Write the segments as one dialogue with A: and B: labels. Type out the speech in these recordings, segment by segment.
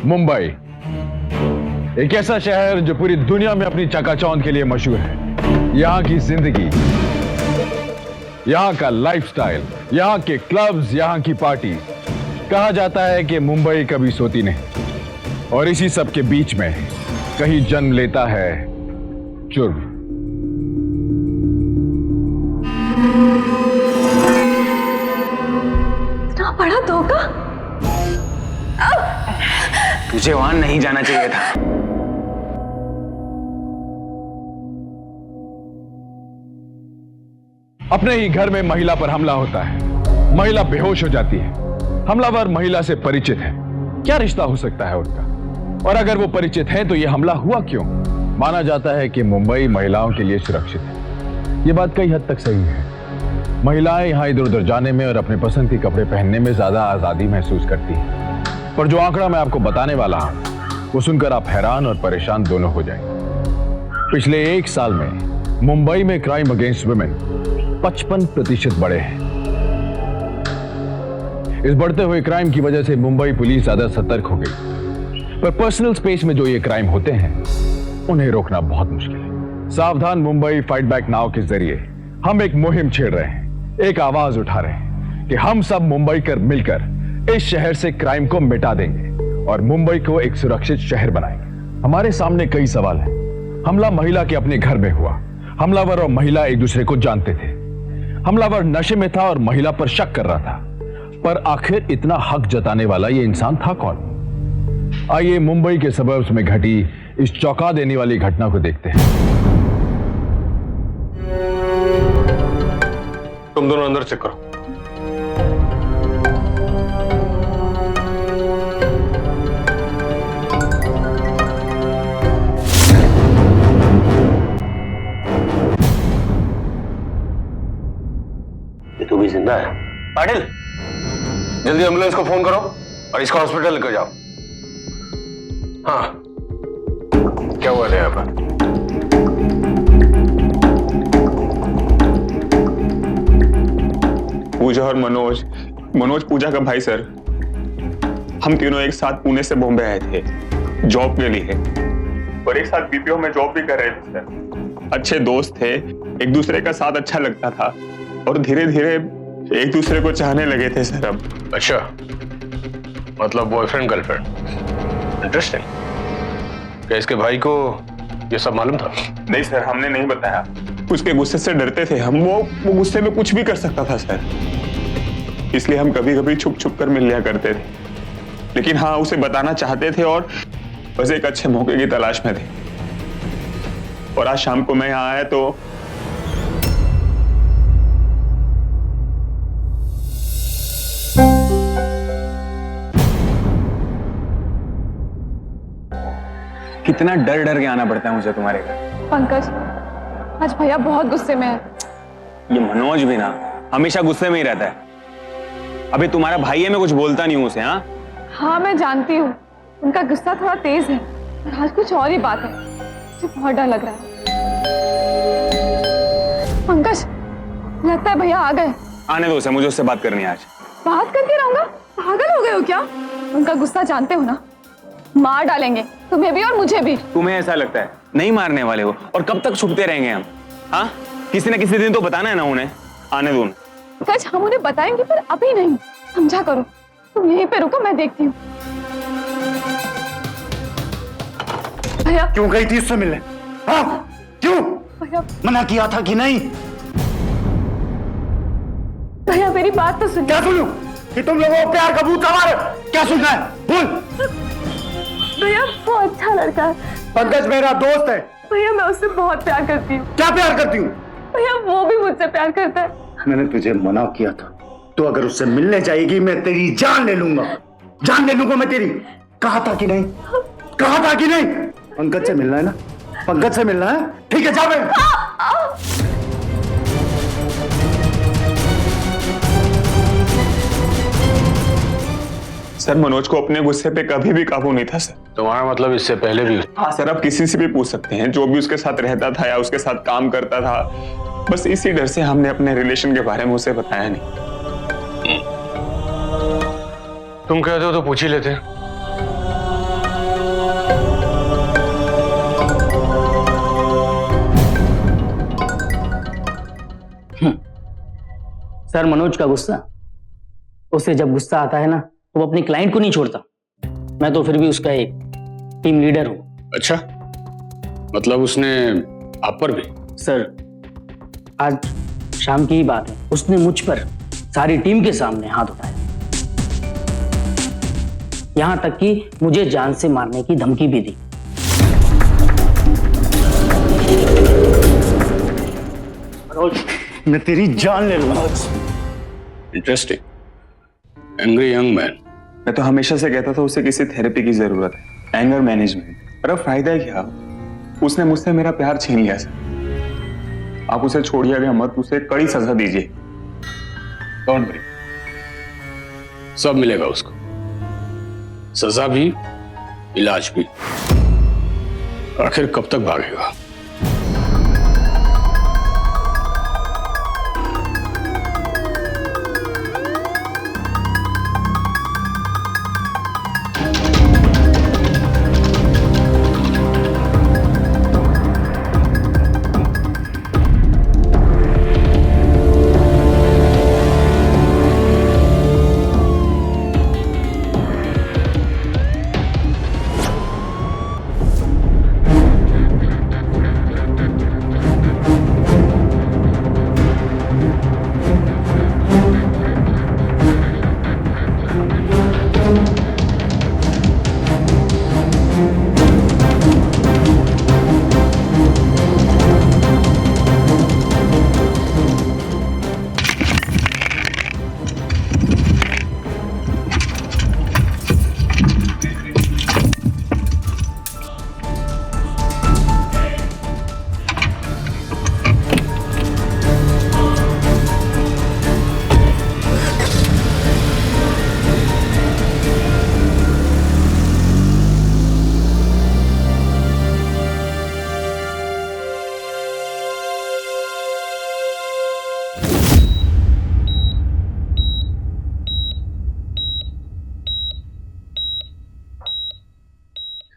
A: मुंबई, एक ऐसा शहर जो पूरी दुनिया में अपनी चकाचौंध के लिए मशहूर है। यहां की जिंदगी, यहां का लाइफस्टाइल, यहां के क्लब्स, यहां की पार्टी, कहा जाता है कि मुंबई कभी सोती नहीं। और इसी सब के बीच में कहीं जन्म लेता है जुर्म।
B: इतना बड़ा धोखा।
C: तुझे वहां नहीं जाना चाहिए था।
A: अपने ही घर में महिला पर हमला होता है, महिला बेहोश हो जाती है, हमलावर महिला से परिचित है। क्या रिश्ता हो सकता है उनका? और अगर वो परिचित है तो यह हमला हुआ क्यों? माना जाता है कि मुंबई महिलाओं के लिए सुरक्षित है। यह बात कई हद तक सही है। महिलाएं यहां इधर उधर जाने में और अपने पसंद के कपड़े पहनने में ज्यादा आजादी महसूस करती हैं। पर जो आंकड़ा मैं आपको बताने वाला हूं, वो सुनकर आप हैरान और परेशान दोनों हो जाएंगे। पिछले 1 साल में मुंबई में क्राइम अगेंस्ट वुमेन 55% बढ़े हैं। इस बढ़ते हुए क्राइम की वजह से मुंबई पुलिस ज्यादा सतर्क हो गई। पर पर्सनल स्पेस में जो ये क्राइम होते हैं, उन्हें रोकना बहुत मुश्किल है। सावधान मुंबई फाइट बैक नाउ के जरिए हम एक मुहिम छेड़ रहे हैं, एक आवाज उठा रहे हैं कि हम सब मुंबई कर मिलकर इस शहर से क्राइम को मिटा देंगे और मुंबई को एक सुरक्षित शहर बनाएंगे। हमारे सामने कई सवाल हैं। हमला महिला के अपने घर में हुआ। हमलावर और महिला एक दूसरे को जानते थे। हमलावर नशे में था और महिला पर शक कर रहा था। पर आखिर इतना हक जताने वाला ये इंसान था कौन? आइए मुंबई के सबर्ब्स में घटी इस चौंका देने वाली घटना को देखते हैं।
D: तुम दोनों अंदर चेक करो।
E: ये तो भी जिंदा है। पाटिल, जल्दी एम्बुलेंस को फोन करो और इसको हॉस्पिटल लेकर जाओ।
D: हाँ, क्या हुआ है यहाँ पर?
F: पूजा और मनोज पूजा का भाई सर। हम तीनों एक साथ पुणे से बॉम्बे आए थे जॉब के लिए और एक साथ बीपीओ में जॉब भी कर रहे थे सर। अच्छे दोस्त थे, एक दूसरे का साथ अच्छा लगता था और धीरे धीरे एक दूसरे को चाहने लगे थे सर। अब
D: अच्छा, मतलब बॉयफ्रेंड गर्लफ्रेंड। इंटरेस्टिंग। क्या इसके भाई को ये सब मालूम था?
F: नहीं सर, हमने नहीं बताया। उसके गुस्से से डरते थे हम। वो गुस्से में कुछ भी कर सकता था सर, इसलिए हम कभी कभी छुप छुप कर मिल लिया करते थे। लेकिन हाँ, उसे बताना चाहते थे और बस एक अच्छे मौके की तलाश में थे। और आज शाम को मैं यहाँ आया तो कितना डर डर के आना पड़ता है मुझे तुम्हारे घर।
B: पंकज, आज भैया बहुत गुस्से में है।
C: ये मनोज भी ना हमेशा गुस्से में ही रहता है। अबे तुम्हारा भाई है, मैं कुछ बोलता नहीं हूं उसे।
B: हाँ मैं जानती हूँ, उनका गुस्सा थोड़ा तेज है, पर आज कुछ और ही बात है। मुझे बहुत डर लग रहा है। पंकज, लगता है भैया आ गए।
C: आने दो उसे, मुझे उससे बात करनी है आज।
B: बात करके रहूंगा? पागल हो गए हो क्या? उनका गुस्सा जानते हो ना, मार डालेंगे तुम्हें भी और मुझे भी।
C: तुम्हें ऐसा लगता है? नहीं मारने वाले हो। और कब तक छुपते रहेंगे हम? हाँ, किसी न किसी दिन तो बताना है ना उन्हें। आने दो उन्हें।
B: पंकज, हम उन्हें बताएंगे पर अभी नहीं, समझा करो। तुम यहीं पे रुको, मैं देखती हूँ। भैया
E: क्यों गई थी इससे मिलने? हाँ, क्यों?
B: भैया,
E: मना किया था कि नहीं?
B: भैया मेरी बात तो सुनिए।
E: क्या सुनूं? कि तुम लोगों को प्यार का भूत सवार है? क्या सुनना है? बोल।
B: भैया वो अच्छा लड़का है।
E: पंकज मेरा दोस्त है।
B: भैया मैं उससे बहुत प्यार करती हूँ।
E: क्या प्यार करती हूँ?
B: भैया वो भी मुझसे प्यार करता है।
E: मैंने तुझे मना किया था, तो अगर उससे मिलने जाएगी मैं तेरी जान ले लूंगा। जान ले लूंगा मैं तेरी। कहा था कि नहीं? कहा था कि नहीं? पंकज से मिलना है ना? पंकज से मिलना है? ठीक है, जा बे।
F: सर, मनोज को अपने गुस्से पे कभी भी काबू नहीं था सर।
D: तुम्हारा मतलब इससे पहले भी?
F: हाँ सर, आप किसी से भी पूछ सकते हैं जो भी उसके साथ रहता था या उसके साथ काम करता था। बस इसी डर से हमने अपने रिलेशन के बारे में उसे बताया नहीं।
D: तुम कहते हो तो पूछ ही लेते।
G: सर, मनोज का गुस्सा, उससे जब गुस्सा आता है ना तो वो अपनी क्लाइंट को नहीं छोड़ता। मैं तो फिर भी उसका एक टीम लीडर हूँ।
D: अच्छा, मतलब उसने आप पर भी?
G: सर, आज शाम की ही बात है, उसने मुझ पर सारी टीम के सामने हाथ उठाया, यहां तक कि मुझे जान से मारने की धमकी भी दी।
E: मैं तेरी जान ले लूंगा।
D: Interesting, angry young man.
F: मैं तो हमेशा से कहता था उसे किसी थेरेपी की जरूरत है, एंगर मैनेजमेंट। पर अब फायदा क्या? उसने मुझसे मेरा प्यार छीन लिया सर। आप उसे छोड़िएगा मत, उसे कड़ी सजा दीजिए।
D: डोंट वरी, सब मिलेगा उसको, सजा भी, इलाज भी। आखिर कब तक भागेगा?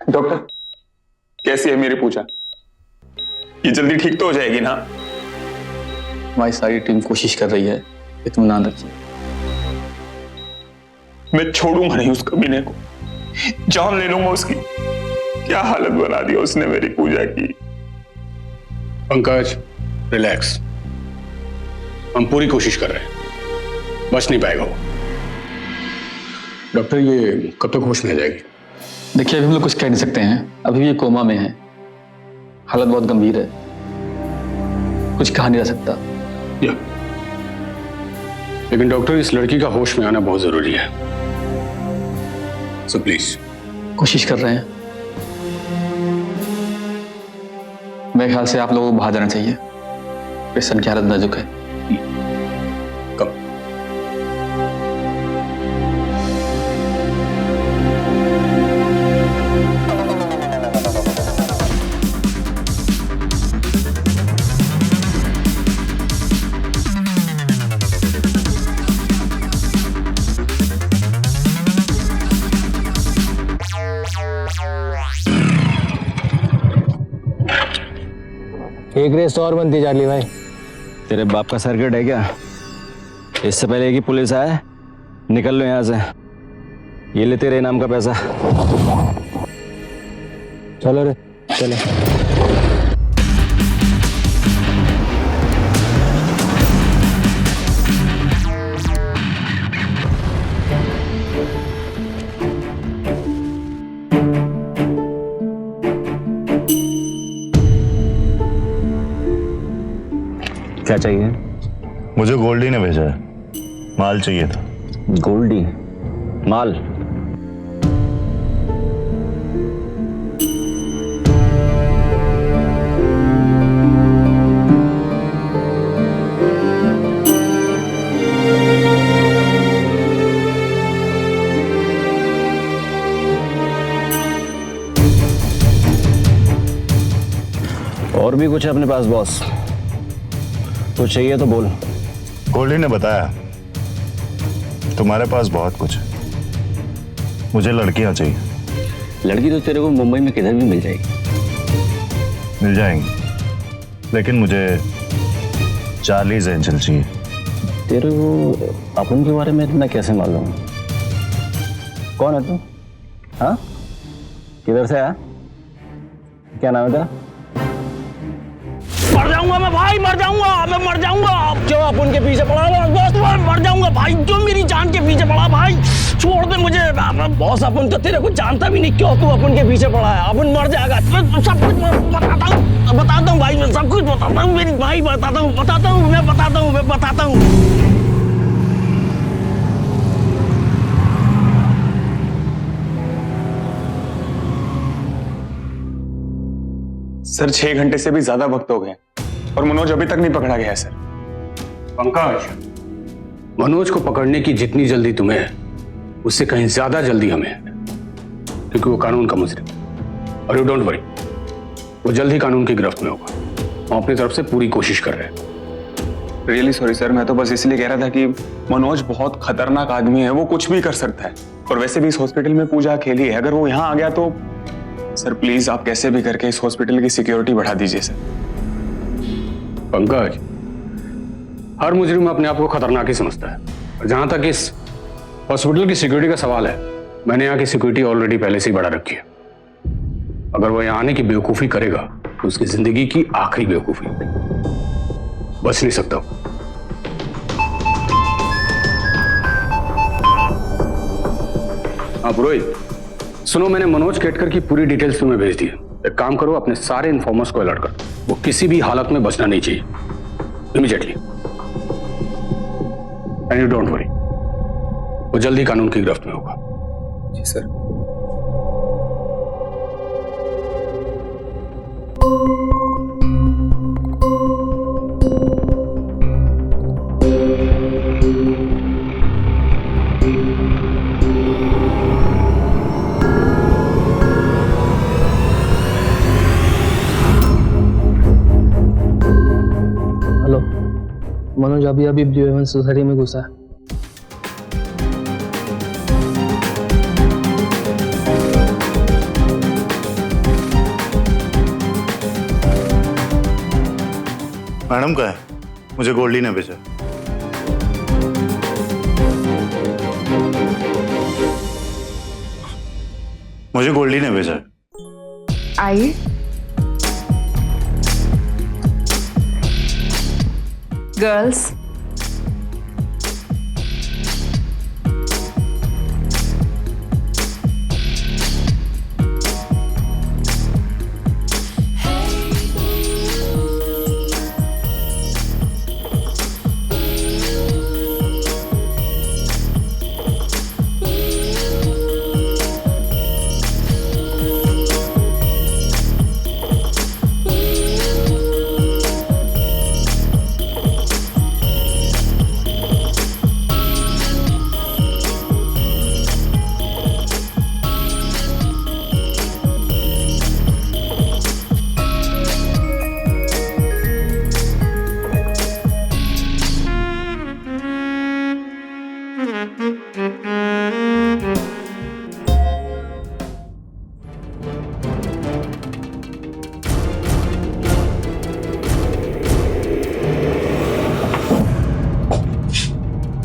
F: डॉक्टर, कैसी है मेरी पूजा? ये जल्दी ठीक तो हो जाएगी ना?
H: हमारी सारी टीम कोशिश कर रही है, इत्मीनान रखिए।
F: मैं छोड़ूंगा नहीं उस कमीने को, जान ले लूंगा उसकी। क्या हालत बना दी उसने मेरी पूजा की।
D: पंकज, रिलैक्स, हम पूरी कोशिश कर रहे हैं, बच नहीं पाएगा वो। डॉक्टर, ये कब तक होश में आ जाएगी?
H: देखिए, अभी हम लोग कुछ कह नहीं सकते हैं, अभी भी ये कोमा में है, हालत बहुत गंभीर है, कुछ कहा नहीं जा सकता।
D: लेकिन डॉक्टर, इस लड़की का होश में आना बहुत जरूरी है, सो प्लीज।
H: कोशिश कर रहे हैं। मेरे ख्याल से आप लोगों को बाहर जाना चाहिए, पेशेंट की हालत नाजुक है।
D: कब?
I: एक रेस और बनती चार्ली भाई।
J: तेरे बाप का सर्किट है क्या? इससे पहले कि पुलिस आए, निकल लो यहाँ से। ये ले तेरे इनाम का पैसा।
I: चलो रे, चलो।
J: क्या चाहिए?
K: मुझे गोल्डी ने भेजा है, माल चाहिए था।
J: गोल्डी? माल? और भी कुछ है अपने पास बॉस? कुछ चाहिए तो बोल।
K: गोल्डी ने बताया तुम्हारे पास बहुत कुछ है, मुझे लड़कियां चाहिए।
J: लड़की तो तेरे को मुंबई में किधर भी मिल जाएगी।
K: मिल जाएंगी, लेकिन मुझे चार्लीज एंजल चाहिए।
J: तेरे को अपन के बारे में इतना कैसे मालूम? कौन है तू? हाँ, किधर से आया? क्या नाम है तेरा?
G: मर जाऊंगा मैं भाई, मर जाऊंगा मैं, मर जाऊंगा। क्यों आप उनके पीछे पड़ा? मर जाऊंगा भाई, क्यों मेरी जान के पीछे पड़ा भाई? छोड़ दे मुझे बॉस, अपन तो तेरे को जानता भी नहीं, क्यों तू अपन के पीछे पड़ा है? अपन मर जाएगा, सब कुछ बताता हूँ भाई, मैं सब कुछ बताता हूँ मेरी भाई, बताता हूँ मैं बताता हूँ।
F: सर 6 घंटे से भी ज्यादा वक्त हो गए और मनोज अभी तक नहीं पकड़ा गया है सर।
D: पंकज, मनोज को पकड़ने की जितनी जल्दी तुम्हें है, उससे कहीं ज्यादा जल्दी हमें है, क्योंकि वो कानून का मुजरिम है। और यू डोंट वरी, वो जल्द ही कानून की गिरफ्त में होगा। हम अपनी तरफ से पूरी कोशिश कर रहे हैं।
F: रियली सॉरी सर, मैं तो बस इसलिए कह रहा था कि मनोज बहुत खतरनाक आदमी है, वो कुछ भी कर सकता है। और वैसे भी इस हॉस्पिटल में पूजा अकेली है, अगर वो यहाँ आ गया तो सर प्लीज आप कैसे भी करके इस हॉस्पिटल की सिक्योरिटी बढ़ा दीजिए सर।
D: पंकज, हर मुजरिम अपने आप को खतरनाक ही समझता है। और जहां तक इस हॉस्पिटल की सिक्योरिटी का सवाल है, मैंने यहाँ की सिक्योरिटी ऑलरेडी पहले से ही बढ़ा रखी है। अगर वो यहाँ आने की बेवकूफी करेगा तो उसकी जिंदगी की आखिरी बेवकूफी बच नहीं सकता। हाँ पुरोहित, सुनो, मैंने मनोज केटकर की पूरी डिटेल्स तुम्हें भेज दी है। एक काम करो, अपने सारे इन्फॉर्मर्स को अलर्ट कर दो। वो किसी भी हालत में बचना नहीं चाहिए, immediately. And you don't worry, वो जल्दी कानून की गिरफ्त में होगा।
F: जी सर।
G: हेलो, मनोज अभी ब्लू हेवन सोसाइटी में घुसा है।
K: मैडम का है, मुझे गोल्डी ने भेजा। मुझे गोल्डी ने भेजा।
B: आइए। गर्ल्स,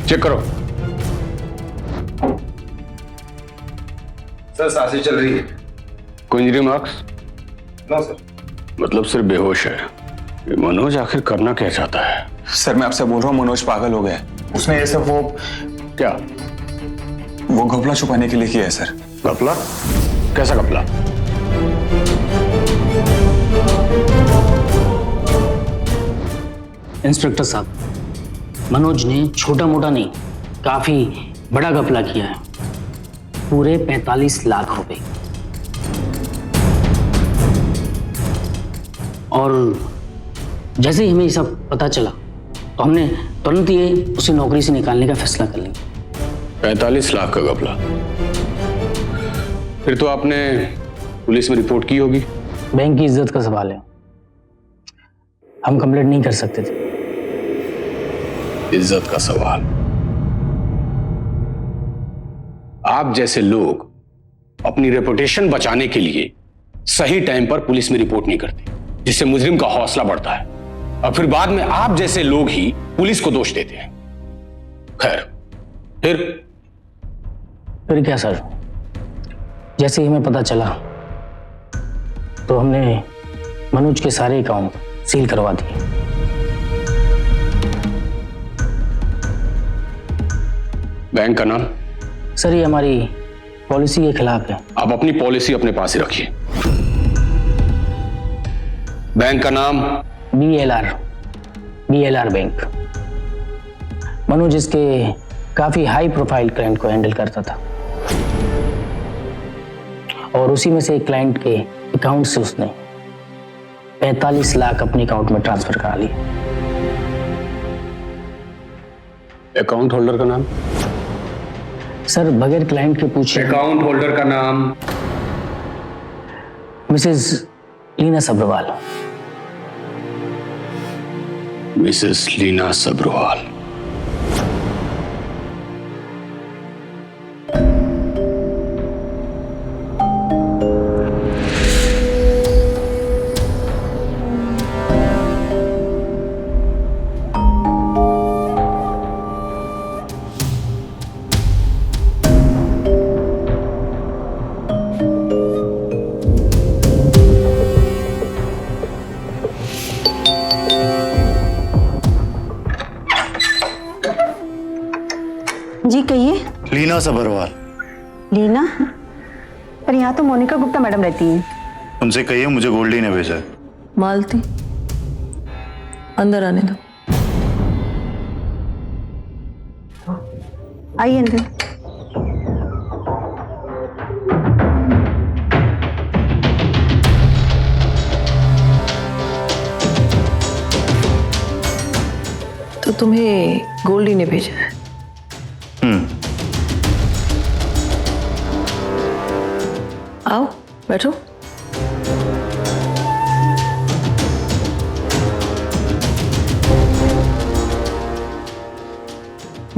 D: चेक करो।
A: सर सांसें चल रही है।
D: कोई इंजरी मार्क्स?
A: ना सर।
D: मतलब सिर्फ बेहोश है। ये मनोज आखिर करना क्या चाहता है?
F: सर मैं आपसे बोल रहा हूँ, मनोज पागल हो गया है। उसने ये सब
D: क्या?
F: वो घपला छुपाने के लिए किया है सर।
D: घपला? कैसा घपला?
G: इंस्पेक्टर साहब, मनोज ने छोटा मोटा नहीं, काफी बड़ा घपला किया है। पूरे 45 लाख रुपए। और जैसे ही हमें ये सब पता चला तो हमने तुरंत ये उसे नौकरी से निकालने का फैसला कर लिया।
D: 45 लाख का घपला? फिर तो आपने पुलिस में रिपोर्ट की होगी।
G: बैंक की इज्जत का सवाल है, हम कंप्लेंट नहीं कर सकते थे।
D: इज्जत का सवाल? आप जैसे लोग अपनी रेपुटेशन बचाने के लिए सही टाइम पर पुलिस में रिपोर्ट नहीं करते, जिससे मुजरिम का हौसला बढ़ता है, और फिर बाद में आप जैसे लोग ही पुलिस को दोष देते हैं। खैर, फिर
J: क्या सर, जैसे ही हमें पता चला तो हमने मनोज के सारे अकाउंट सील करवा दिए।
D: बैंक का नाम?
J: सर ये हमारी पॉलिसी के खिलाफ है।
D: आप अपनी पॉलिसी अपने पास ही रखिए। बैंक का नाम? BLR bank. मनोज इसके काफी हाई प्रोफाइल क्लाइंट को हैंडल करता था और उसी में से एक क्लाइंट के अकाउंट से उसने 45 लाख अपने अकाउंट में ट्रांसफर करा लिए। अकाउंट होल्डर का नाम?
J: सर बगैर क्लाइंट के पूछे।
D: अकाउंट होल्डर का नाम?
J: मिसेस लीना सब्रवाल।
D: मिसेस लीना सब्रवाल।
L: जी कहिए।
K: लीना सब्रवाल।
L: लीना? पर यहाँ तो मोनिका गुप्ता मैडम रहती हैं।
K: उनसे कहिए मुझे गोल्डी ने भेजा है।
L: मालती, अंदर आने दो। आइए अंदर। तो तुम्हें गोल्डी ने भेजा है? आओ बैठो।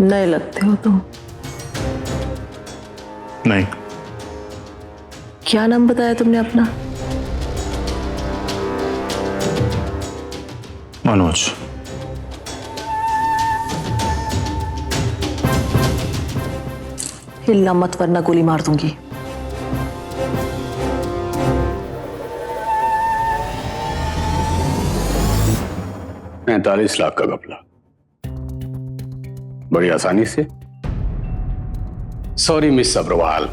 L: नए लगते हो तुम।
K: नहीं।
L: क्या नाम बताया तुमने अपना?
K: मनोज।
L: हिलना मत वरना गोली मार दूंगी।
D: $45 लाख का घपला बड़ी आसानी से। सॉरी मिस सब्रवाल,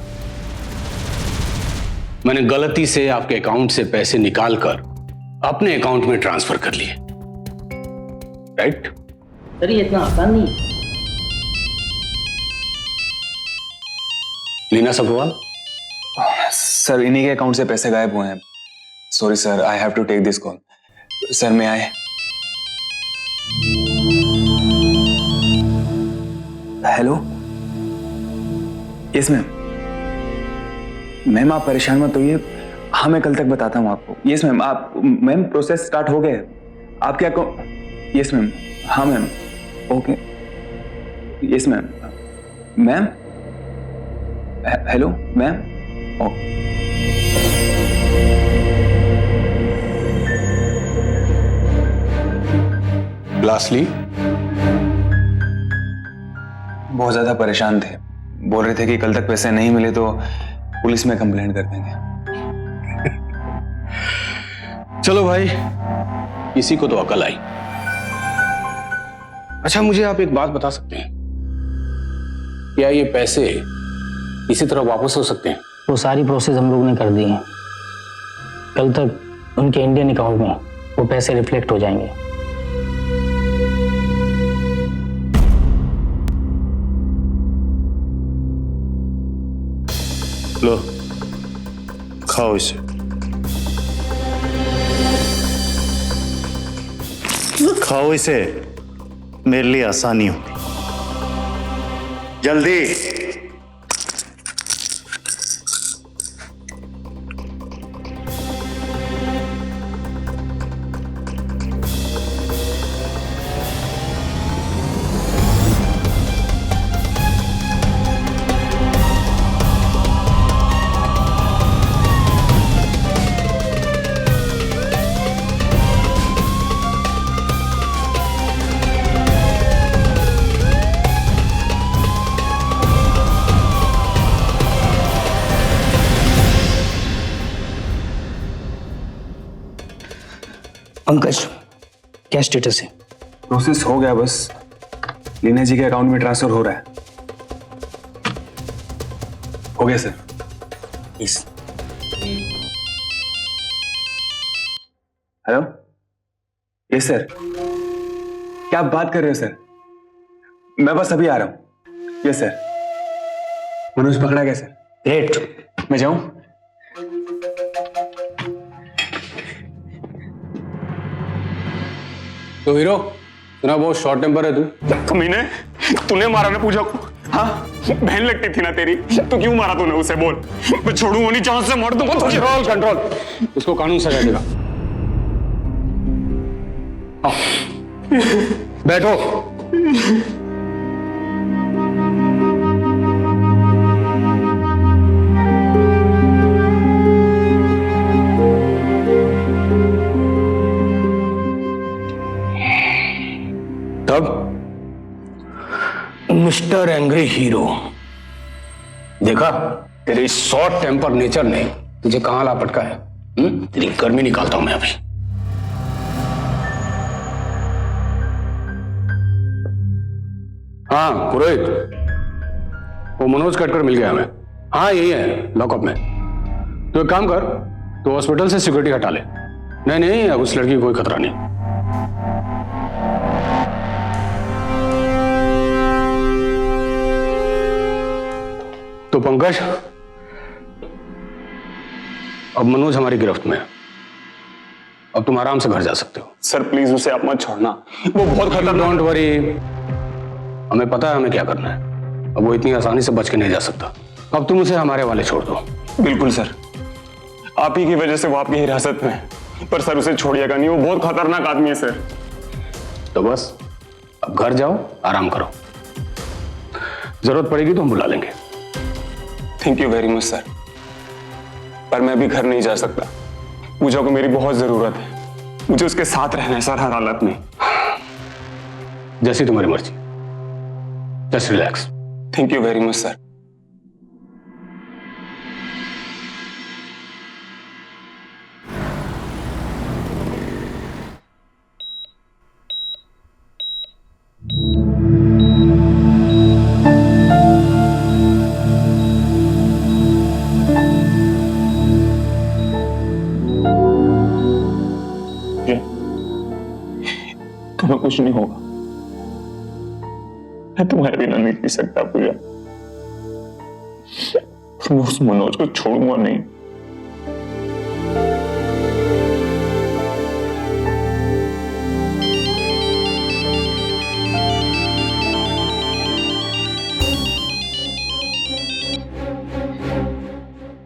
D: मैंने गलती से आपके अकाउंट से पैसे निकालकर अपने अकाउंट में ट्रांसफर कर लिए। राइट?
J: सर ये इतना आसान नहीं।
D: लीना सब्रवाल?
C: सर इन्हीं के अकाउंट से पैसे गायब हुए हैं। Sorry sir, I have to take this call. Sir मैं आए। हेलो। Yes ma'am. मैम आप परेशान मत होइए, हाँ मैं कल तक बताता हूँ आपको। Yes ma'am. आप मैम प्रोसेस स्टार्ट हो गए आपके अकाउंट। Yes ma'am. हाँ ma'am. Okay. Yes ma'am. Ma'am hello ma'am.
D: Lastly,
C: बहुत ज्यादा परेशान थे, बोल रहे थे कि कल तक पैसे नहीं मिले तो पुलिस में कंप्लेंट कर देंगे।
D: चलो भाई, किसी को तो अकल आई। अच्छा मुझे आप एक बात बता सकते हैं, क्या ये पैसे इसी तरह वापस हो सकते हैं?
J: वो सारी प्रोसेस हम लोगों ने कर दी है। कल तक उनके इंडियन अकाउंट में वो पैसे रिफ्लेक्ट हो जाएंगे।
K: लो खाओ इसे। खाओ इसे, मेरे लिए आसानी होगी। जल्दी।
G: पंकज, क्या स्टेटस है?
C: प्रोसेस हो गया, बस लीना जी के अकाउंट में ट्रांसफर हो रहा है। हो गया sir.
G: Please.
C: Hello, yes sir. क्या आप बात कर रहे हो सर? मैं बस अभी आ रहा हूं। Yes sir. मनोज पकड़ा गया सर।
G: ग्रेट।
C: मैं जाऊं?
D: तो हीरो, सुना बहुत शॉर्ट टेम्पर है तू।
F: कमीने, तूने मारा ना पूजा को? हाँ, बहन लगती थी ना तेरी, तो क्यों मारा तूने उसे? बोल, मैं छोड़ूंगा नहीं, चांस से मार दूंगा तुझे।
D: कंट्रोल कंट्रोल, इसको कानून सजा देगा। बैठो।
G: तब मिस्टर एंग्री हीरो, देखा
D: तेरे इस शॉर्ट टेम्पर नेचर ने तुझे कहां ला पटका है?
G: तेरी गर्मी निकालता हूं मैं अभी।
D: हाँ पुरोहित, वो मनोज कटकर मिल गया हमें। हाँ यही है, लॉकअप में। तो एक काम कर, तो हॉस्पिटल से सिक्योरिटी हटा ले। नहीं नहीं, अब उस लड़की को कोई खतरा नहीं। तो पंकज, अब मनोज हमारी गिरफ्त में है। अब तुम आराम से घर जा सकते हो।
F: सर प्लीज उसे आप मत छोड़ना, वो बहुत खतरनाक।
D: डोंट वरी, हमें पता है हमें क्या करना है। अब वो इतनी आसानी से बच के नहीं जा सकता। अब तुम उसे हमारे वाले छोड़ दो।
F: बिल्कुल सर, आप ही की वजह से वो आपकी हिरासत में है। पर सर उसे छोड़िएगा नहीं, वो बहुत खतरनाक आदमी है सर।
D: तो बस अब घर जाओ, आराम करो। जरूरत पड़ेगी तो हम बुला लेंगे।
F: Thank you very much sir, पर मैं अभी घर नहीं जा सकता। पूजा को मेरी बहुत जरूरत है, मुझे उसके साथ रहना है सर हर हालत में।
D: जैसी तुम्हारी मर्जी, just relax.
F: Thank you very much sir. तुम्हें कुछ नहीं होगा, मैं तुम्हारे बिना नहीं पी सकता पूजा। मैं उस मनोज को छोड़ूंगा नहीं।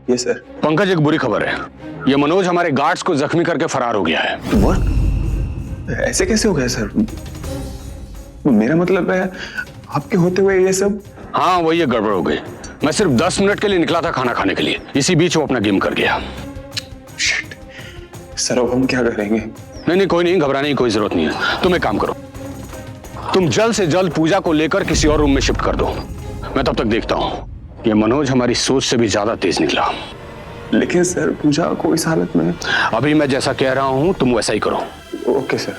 F: ये सर।
D: पंकज, एक बुरी खबर है। ये मनोज हमारे गार्ड्स को जख्मी करके फरार हो गया है।
C: What? ऐसे कैसे हो गया सर? मेरा मतलब है आपके होते हुए ये सब।
D: हाँ वही ये गड़बड़ हो गई। मैं सिर्फ 10 मिनट के लिए निकला था खाना खाने के लिए, इसी बीच वो अपना गेम कर गया।
F: शिट। सर अब हम क्या करेंगे?
D: नहीं कोई नहीं, घबराने की कोई जरूरत नहीं है। तुम एक काम करो, तुम जल्द से जल्द पूजा को लेकर किसी और रूम में शिफ्ट कर दो। मैं तब तक देखता हूँ। ये मनोज हमारी सोच से भी ज्यादा तेज निकला।
F: लेकिन सर पूजा को इस हालत में।
D: अभी मैं जैसा कह रहा हूं तुम वैसा ही करो।
F: Okay sir.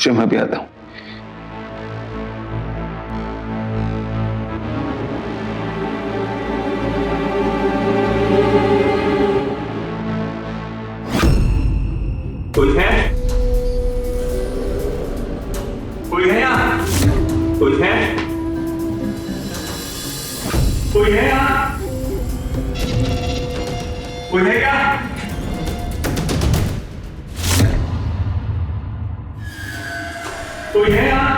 C: मैं भी आता हूं।
F: कोई है? कोई है यहाँ? कोई है? कोई है यहाँ? कोई है क्या? कोई है यहाँ?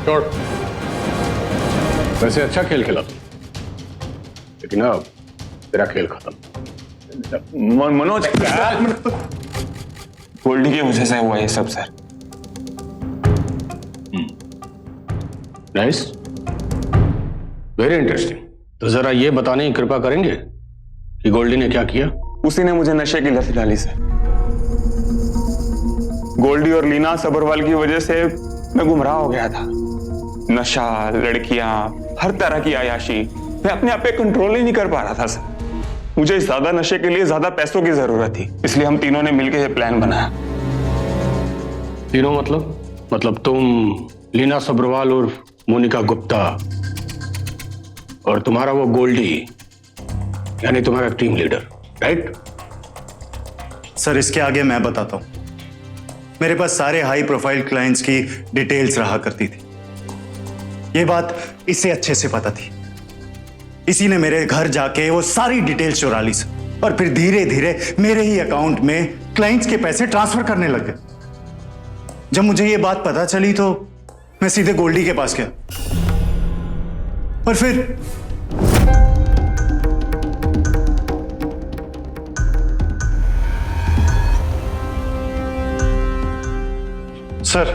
D: छोड़, वैसे अच्छा खेल खेला तुम, लेकिन अब तेरा खेल खत्म।
F: मनोज, गोल्डी की वजह से हुआ ये सब सर।
D: Nice, very interesting. तो जरा ये बताने की कृपा करेंगे कि गोल्डी ने क्या किया?
F: उसी ने मुझे नशे की लत डाली सर। गोल्डी और लीना सबरवाल की वजह से मैं गुमराह हो गया था। नशा, लड़कियां, हर तरह की आयाशी, मैं अपने आप पे कंट्रोल ही नहीं कर पा रहा था सर। मुझे ज्यादा नशे के लिए ज्यादा पैसों की जरूरत थी, इसलिए हम तीनों ने मिलकर यह प्लान बनाया।
D: तीनों मतलब तुम, लीना सब्रवाल और मोनिका गुप्ता, और तुम्हारा वो गोल्डी, यानी तुम्हारा टीम लीडर, राइट?
K: सर इसके आगे मैं बताता हूं। मेरे पास सारे हाई प्रोफाइल क्लाइंट्स की डिटेल्स रहा करती थी। ये बात इससे अच्छे से पता थी। इसी ने मेरे घर जाके वो सारी डिटेल्स चुरा ली सर, और फिर धीरे धीरे मेरे ही अकाउंट में क्लाइंट्स के पैसे ट्रांसफर करने लगे। जब मुझे ये बात पता चली तो मैं सीधे गोल्डी के पास गया, और फिर सर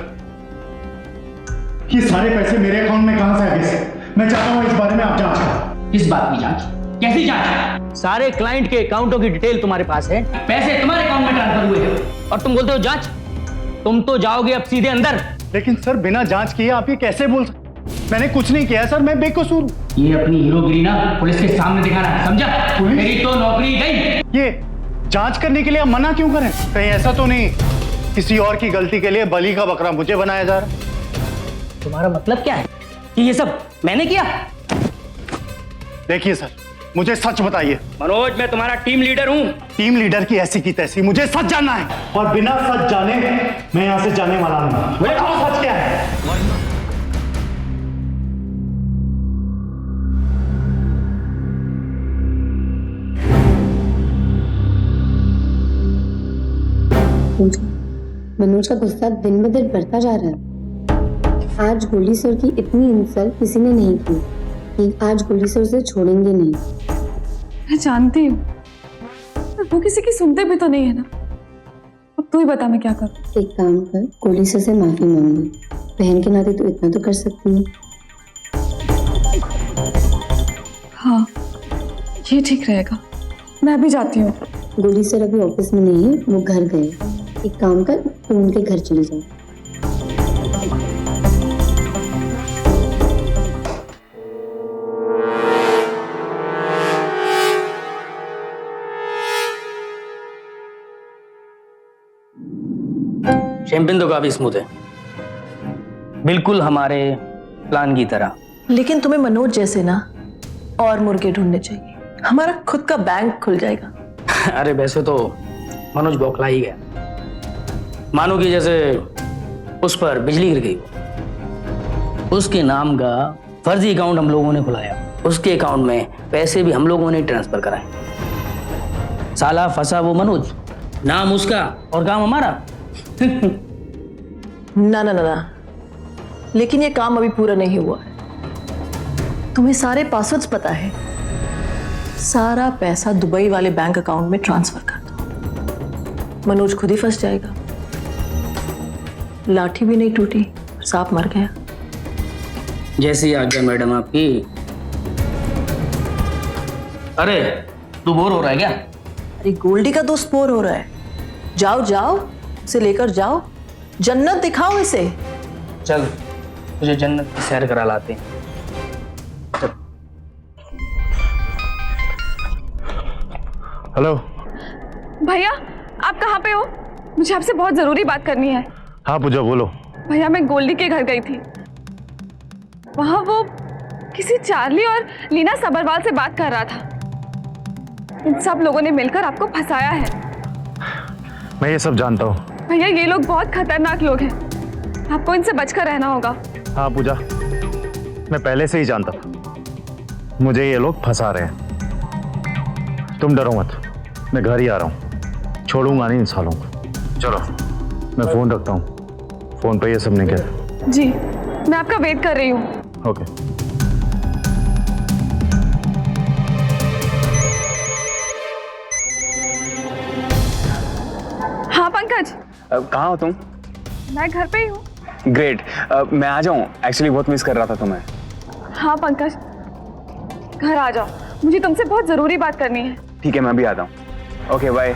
K: ये सारे पैसे मेरे अकाउंट में कहां से आ गए सर? मैं चाहता हूं इस बारे में आप जांच करें।
G: किस बात की जांच? कैसी जांच? सारे क्लाइंट के अकाउंटों की डिटेल तुम्हारे पास है, पैसे तुम्हारे अकाउंट में ट्रांसफर हुए हैं, और तुम बोलते हो जांच? तुम तो जाओगे अब सीधे अंदर।
K: लेकिन सर बिना जांच किए आप ये कैसे बोल सकते? मैंने कुछ नहीं किया सर, मैं बेकसूर हूं।
G: ये अपनी हीरोगिरी ना पुलिस के सामने दिखाना, समझा? मेरी तो नौकरी गई।
K: ये जांच करने के लिए आप मना क्यों करें? कहीं ऐसा तो नहीं किसी और की गलती के लिए बलि का बकरा मुझे बनाया जा रहा है?
G: तुम्हारा मतलब क्या है कि ये सब मैंने किया?
K: देखिए सर, मुझे सच बताइए।
G: मनोज, मैं तुम्हारा टीम लीडर हूँ।
K: टीम लीडर की ऐसी की तैसी, मुझे सच जानना है, और बिना सच जाने मैं यहां से जाने वाला नहीं। बताओ सच क्या है?
L: मनोज का गुस्सा दिन ब दिन बढ़ता जा रहा है। आज गोल्डी सर की इतनी इंसल्ट किसी ने नहीं की कि आज गोल्डी सर से छोड़ेंगे नहीं।
B: मैं जानती हूँ, पर वो किसी की सुनते भी तो नहीं है ना। अब तू ही बता मैं क्या करूँ।
L: एक काम कर, गोल्डी सर से माफी मांग ले। बहन के नाते तो इतना तो कर सकती है।
B: हाँ, ये ठीक रहेगा। मैं भी जाती हूँ।
L: गोल्डी सर अभी ऑफिस में नहीं है, वो घर गए। एक काम कर, तू उनके घर चली जाओ।
G: शैंपेन तो काफी स्मूथ है, बिल्कुल हमारे प्लान की तरह।
M: लेकिन तुम्हें मनोज जैसे ना और मुर्गे ढूंढने चाहिए। हमारा खुद का बैंक खुल जाएगा।
G: अरे वैसे तो मनोज बौखला ही गया, मानो कि जैसे उस पर बिजली गिर गई। उसके नाम का फर्जी अकाउंट हम लोगों ने खुलाया, उसके अकाउंट में पैसे भी हम लोगों ने ट्रांसफर कराए। साला फंसा वो मनोज, नाम उसका और काम हमारा।
M: ना ना ना ना, लेकिन ये काम अभी पूरा नहीं हुआ है। तुम्हें सारे पासवर्ड्स पता है। सारा पैसा दुबई वाले बैंक अकाउंट में ट्रांसफर कर दो। मनोज खुद ही फंस जाएगा। लाठी भी नहीं टूटी, सांप मर गया।
G: जैसी आज्ञा मैडम आपकी। अरे तू बोर हो रहा है क्या?
M: अरे गोल्डी का दोस्त बोर हो रहा है। जाओ जाओ, इसे लेकर जाओ, जन्नत दिखाओ इसे।
G: चल तुझे जन्नत की सैर करा लाते हैं।
K: हेलो
B: भैया, आप कहाँ पे हो? मुझे आपसे बहुत जरूरी बात करनी है।
K: हाँ पूजा बोलो।
B: भैया, मैं गोल्डी के घर गई थी। वहां वो किसी चार्ली और लीना सबरवाल से बात कर रहा था। इन सब लोगों ने मिलकर आपको फंसाया है।
K: मैं ये सब जानता हूँ।
B: भैया, ये लोग बहुत खतरनाक लोग हैं, आपको इनसे बचकर रहना होगा।
K: हाँ पूजा, मैं पहले से ही जानता था मुझे ये लोग फंसा रहे हैं। तुम डरो मत, मैं घर ही आ रहा हूँ, छोड़ूंगा नहीं इन सालों को। चलो मैं फोन रखता हूँ, फोन पे ये सब नहीं कहता।
B: जी, मैं आपका वेट कर रही हूँ।
K: ओके।
B: हाँ पंकज।
C: कहाँ हो तुम?
B: मैं घर पे ही हूँ।
C: ग्रेट, मैं आ जाऊं? एक्चुअली बहुत मिस कर रहा था तुम्हें।
B: हाँ पंकज, घर आ जाओ, मुझे तुमसे बहुत जरूरी बात करनी है।
C: ठीक है, मैं भी आता हूँ। Okay bye.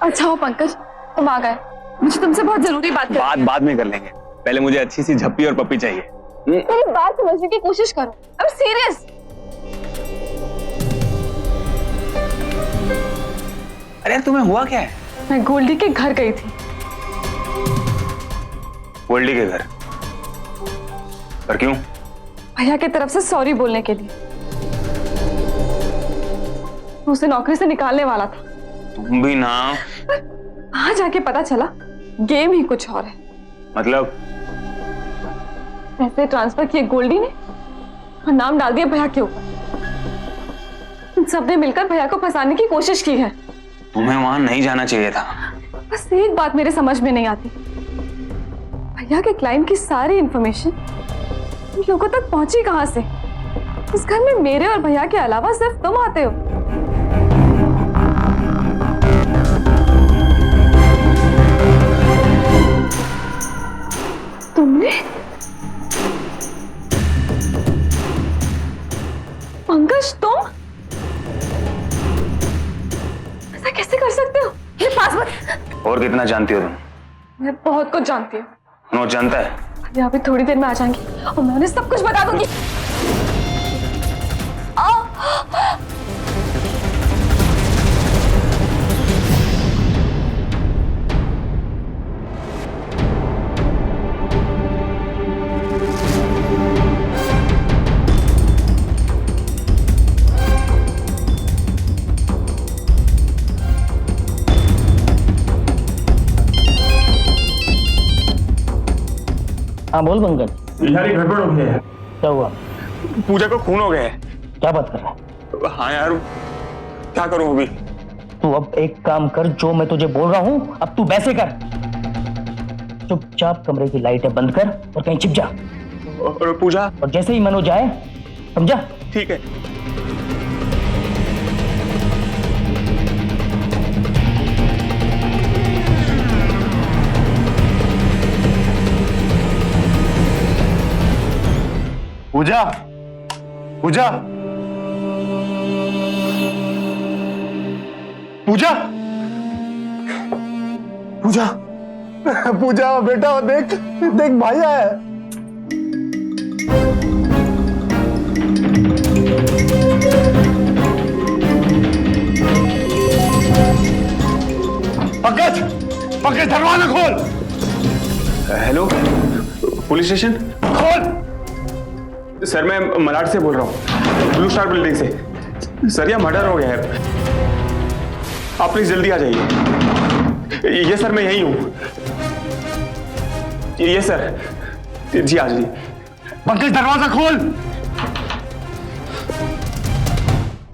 B: अच्छा हो पंकज, तुम आ गए। मुझे तुमसे बहुत जरूरी बात करनी है।
C: बाद में कर लेंगे, पहले मुझे अच्छी सी झप्पी और पप्पी चाहिए।
B: मेरी बात समझने की कोशिश करो, अब सीरियस।
C: अरे तुम्हें हुआ क्या है?
B: मैं गोल्डी के घर गई थी।
C: गोल्डी के घर? पर क्यों?
B: भैया की तरफ से सॉरी बोलने के लिए। मैं उसे नौकरी से निकालने वाला था।
C: तुम भी ना।
B: वहां जाके पता चला गेम ही कुछ और है।
C: मतलब?
B: पैसे ट्रांसफर किए गोल्डी ने और नाम डाल दिया भैया के ऊपर। सबने मिलकर भैया को फंसाने की कोशिश की है।
C: तुम्हें वहां नहीं जाना चाहिए था।
B: बस एक बात मेरे समझ में नहीं आती, भैया के क्लाइंट की सारी इंफॉर्मेशन उन लोगों तक पहुंची कहां से? उस घर में मेरे और भैया के अलावा सिर्फ तुम आते हो। तुमने? पंकज, तुम ऐसा कैसे कर सकते हो? ये पास मत।
C: और कितना जानती हो तुम?
B: मैं बहुत कुछ जानती हूँ।
C: मनोज जानता है?
B: अभी अभी थोड़ी देर में आ जाएंगी और मैं उन्हें सब कुछ बता दूंगी।
G: हाँ बोल पंकज।
F: यार ये गड़बड़ हो गया है।
G: क्या हुआ?
F: पूजा को खून हो गया है।
G: क्या बात कर रहा है?
F: हाँ यार, क्या करूं अभी?
G: तू अब एक काम कर, जो मैं तुझे बोल रहा हूँ अब तू वैसे कर। चुपचाप कमरे की लाइटें बंद कर और कहीं छिप जा।
F: और पूजा?
G: और जैसे ही मनोज आए, समझा?
F: ठीक है।
K: पूजा, पूजा, पूजा, पूजा, पूजा बेटा देख देख भाई आया है। पंकज, पंकज दरवाजा खोल।
C: Hello, police station?
K: खोल।
F: सर मैं मलाड से बोल रहा हूँ, ब्लू स्टार बिल्डिंग से। सर यह मर्डर हो गया है, आप प्लीज जल्दी आ जाइए। ये सर मैं यही हूँ। ये सर, जी आ जाइए।
K: पंकज दरवाजा खोल।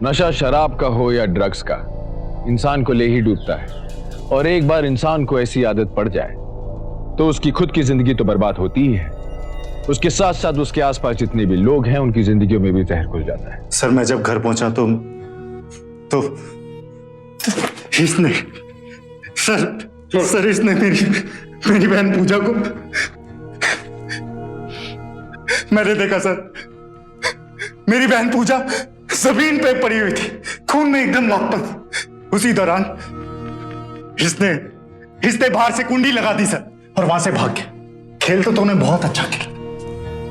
A: नशा शराब का हो या ड्रग्स का, इंसान को ले ही डूबता है। और एक बार इंसान को ऐसी आदत पड़ जाए तो उसकी खुद की जिंदगी तो बर्बाद होती ही है, उसके साथ साथ उसके आसपास जितने भी लोग हैं उनकी जिंदगियों में भी जहर घुल जाता है।
K: सर मैं जब घर पहुंचा तो इसने सर इसने मेरी बहन पूजा को, मैंने देखा सर, मेरी बहन पूजा जमीन पे पड़ी हुई थी, खून में एकदम लथपथ। उसी दौरान इसने बाहर से कुंडी लगा दी सर और वहां से भाग गया। खेल तो तूने बहुत अच्छा खेला,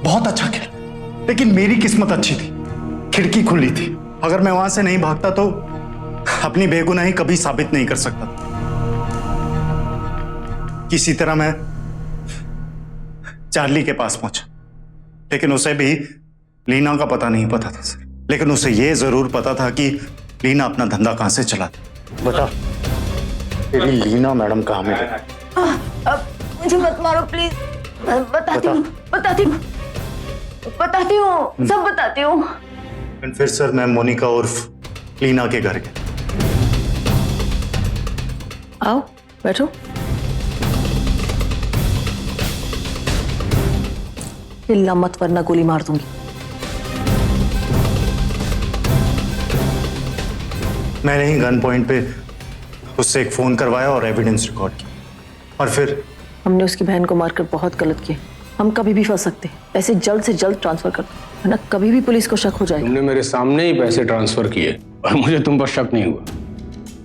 K: बहुत अच्छा खेला, लेकिन मेरी किस्मत अच्छी थी, खिड़की खुली थी। अगर मैं वहां से नहीं भागता तो अपनी बेगुनाही कभी साबित नहीं कर सकता। किसी तरह मैं चार्ली के पास पहुंचा, लेकिन उसे भी लीना का पता नहीं पता था सर। लेकिन उसे यह जरूर पता था कि लीना अपना धंधा कहां से चलाती। बता तेरी लीना मैडम कहां मिली?
M: मुझे मत मारो प्लीज। बताती हूँ, सब बताती हूँ।
K: फिर सर मैं मोनिका उर्फ लीना के घर गया।
M: आओ बैठो। हिलना मत वरना गोली मार दूंगी।
K: मैंने ही गन पॉइंट पे उससे एक फोन करवाया और एविडेंस रिकॉर्ड किया, और फिर
M: हमने उसकी बहन को मारकर बहुत गलत किया। हम कभी भी फंस सकते हैं। पैसे जल्द से जल्द ट्रांसफर कर दो, वरना कभी भी पुलिस को शक हो जाएगा।
D: तुमने मेरे सामने ही पैसे ट्रांसफर किए और मुझे तुम पर शक नहीं हुआ।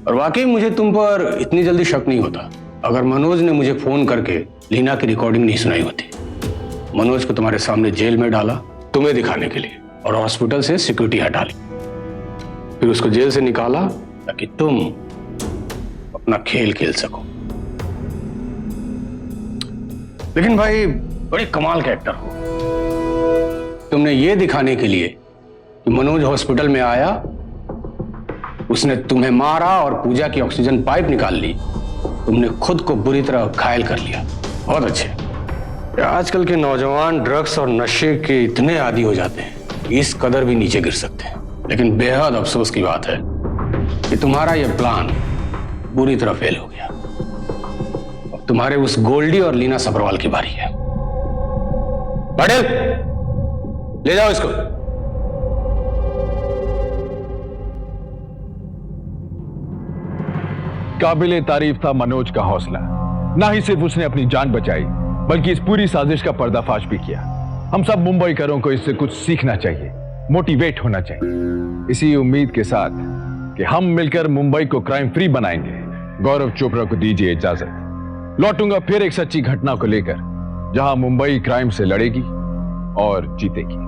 D: और वाकई मुझे तुम पर इतनी जल्दी शक नहीं होता अगर मनोज ने मुझे फोन करके लीना की रिकॉर्डिंग नहीं सुनाई होती। मनोज को तुम्हारे सामने जेल में डाला तुम्हें दिखाने के लिए, और हॉस्पिटल से सिक्योरिटी हटा ली, फिर उसको जेल से निकाला ताकि तुम अपना खेल खेल सको। लेकिन भाई बड़े कमाल के एक्टर हो। तुमने ये दिखाने के लिए कि मनोज हॉस्पिटल में आया, उसने तुम्हें मारा और पूजा की ऑक्सीजन पाइप निकाल ली, तुमने खुद को बुरी तरह घायल कर लिया। बहुत अच्छे। आजकल के नौजवान ड्रग्स और नशे के इतने आदी हो जाते हैं, इस कदर भी नीचे गिर सकते हैं। लेकिन बेहद अफसोस की बात है कि तुम्हारा यह प्लान बुरी तरह फेल हो गया। अब तुम्हारे उस गोल्डी और लीना सब्रवाल की बारी है। पटेल, ले जाओ इसको।
A: काबिले तारीफ था मनोज का हौसला। ना ही सिर्फ उसने अपनी जान बचाई बल्कि इस पूरी साजिश का पर्दाफाश भी किया। हम सब मुंबईकरों को इससे कुछ सीखना चाहिए, मोटिवेट होना चाहिए। इसी उम्मीद के साथ कि हम मिलकर मुंबई को क्राइम फ्री बनाएंगे, गौरव चोपड़ा को दीजिए इजाजत। लौटूंगा फिर एक सच्ची घटना को लेकर, जहां मुंबई क्राइम से लड़ेगी और जीतेगी।